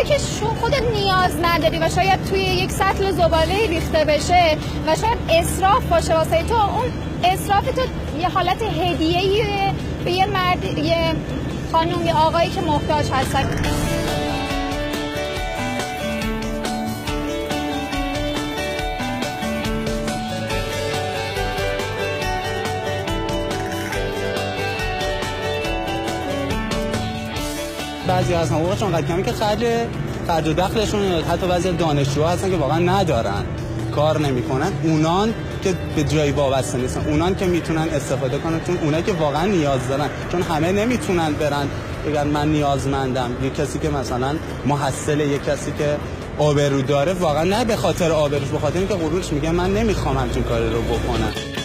موقعی که خودت نیاز نداری و شاید توی یک سطل زباله ریخته بشه و شاید اسراف باشه واسه تو، اون اسراف تو یه حالت هدیه‌ای به یه مرد، یه خانم، یه آقایی که محتاج هستن. بعضی هستن حقوقشون انقدر کمی که خرج و دخلشون، حتی بعضی دانشجوها هستن که واقعا ندارن، کار نمیکنن، اونان که به جایی وابسته نیستن، اونان که میتونن استفاده کنن، چون اونایی که واقعا نیاز دارن، چون همه نمیتونن برن بگن من نیازمندم. یه کسی که مثلا محصله، یه کسی که آبرو داره، واقعا نه به خاطر آبروش، به خاطر اینکه غرورش میگه من نمیخوام همچین کاری رو بکنم.